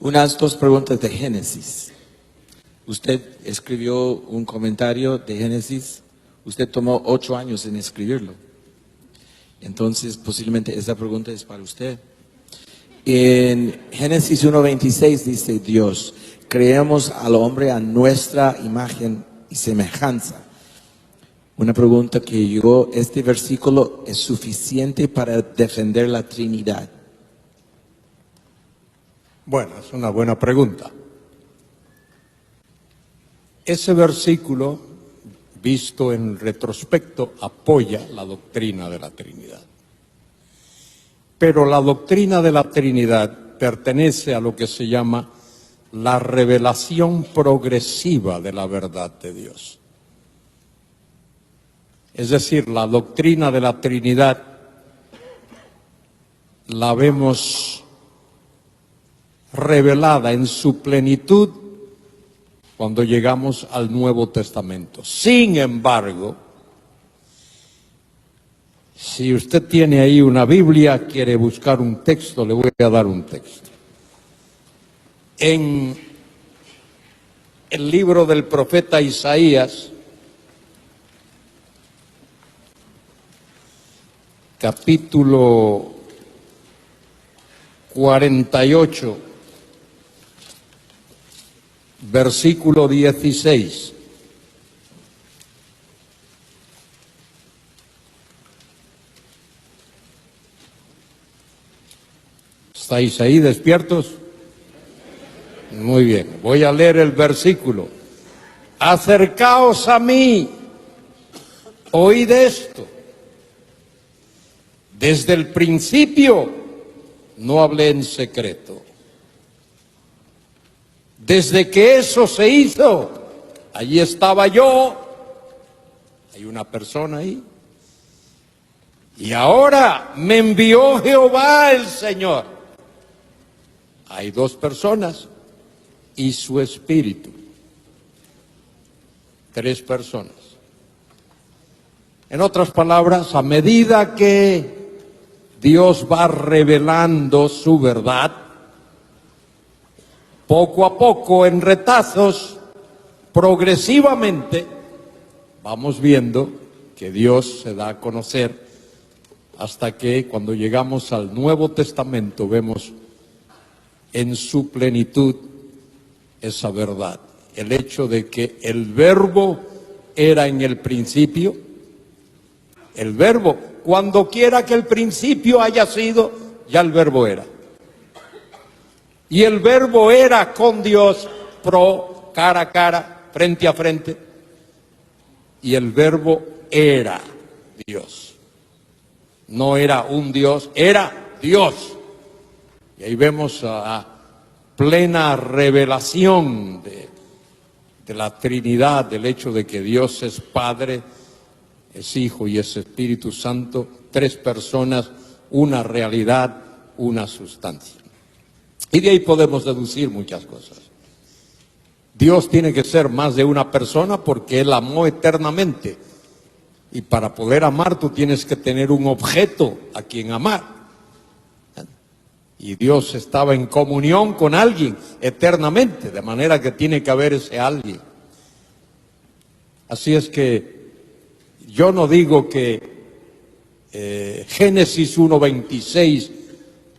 Unas dos preguntas de Génesis. Usted escribió un comentario de Génesis. Usted tomó 8 años en escribirlo. Entonces, posiblemente esa pregunta es para usted. En Génesis 1:26 dice Dios, creamos al hombre a nuestra imagen y semejanza. Una pregunta que yo, ¿este versículo es suficiente para defender la Trinidad? Bueno, es una buena pregunta. Ese versículo, visto en retrospecto, apoya la doctrina de la Trinidad. Pero la doctrina de la Trinidad pertenece a lo que se llama la revelación progresiva de la verdad de Dios. Es decir, la doctrina de la Trinidad la vemos revelada en su plenitud cuando llegamos al Nuevo Testamento. Sin embargo, si usted tiene ahí una Biblia, quiere buscar un texto, le voy a dar un texto. En el libro del profeta Isaías, capítulo 48, versículo 16. ¿Estáis ahí despiertos? Muy bien, voy a leer el versículo. Acercaos a mí, oíd esto. Desde el principio no hablé en secreto. Desde que eso se hizo, allí estaba yo. Hay una persona ahí. Y ahora me envió Jehová el Señor. Hay 2 personas y su espíritu. 3 personas. En otras palabras, a medida que Dios va revelando su verdad, poco a poco, en retazos, progresivamente, vamos viendo que Dios se da a conocer hasta que cuando llegamos al Nuevo Testamento vemos en su plenitud esa verdad. El hecho de que el Verbo era en el principio, el Verbo, cuando quiera que el principio haya sido, ya el Verbo era. Y el Verbo era con Dios, cara a cara, frente a frente. Y el Verbo era Dios. No era un Dios, era Dios. Y ahí vemos a plena revelación de la Trinidad, del hecho de que Dios es Padre, es Hijo y es Espíritu Santo, 3 personas, una realidad, una sustancia. Y de ahí podemos deducir muchas cosas. Dios tiene que ser más de una persona porque Él amó eternamente. Y para poder amar tú tienes que tener un objeto a quien amar. Y Dios estaba en comunión con alguien eternamente, de manera que tiene que haber ese alguien. Así es que yo no digo que Génesis 1:26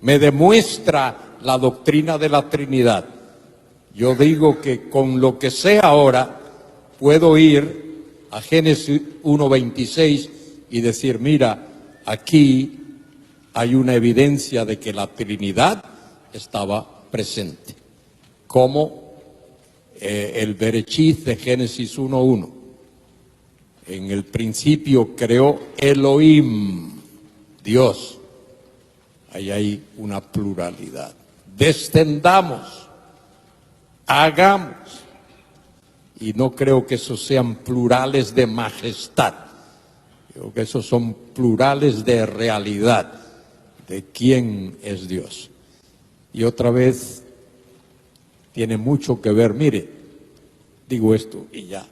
me demuestra la doctrina de la Trinidad. Yo digo que con lo que sé ahora puedo ir a Génesis 1:26 y decir, mira, aquí hay una evidencia de que la Trinidad estaba presente, como el Bereshit de Génesis 1:1. En el principio creó Elohim, Dios. Ahí hay una pluralidad. Descendamos, hagamos. Y no creo que esos sean plurales de majestad. Creo que esos son plurales de realidad, de quién es Dios. Y otra vez, tiene mucho que ver, mire, digo esto y ya.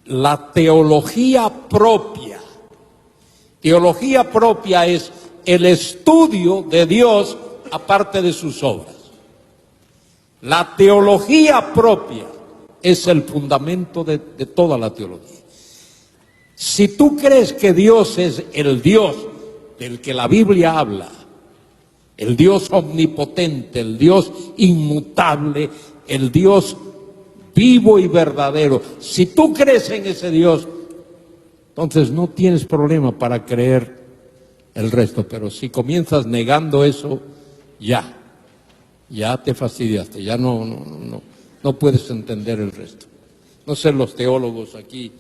La teología propia. Teología propia es el estudio de Dios aparte de sus obras. La teología propia es el fundamento de toda la teología. Si tú crees que Dios es el Dios del que la Biblia habla, el Dios omnipotente, el Dios inmutable, el Dios vivo y verdadero, si tú crees en ese Dios, entonces no tienes problema para creer el resto. Pero si comienzas negando eso, ya te fastidiaste, ya no puedes entender el resto. No sé los teólogos aquí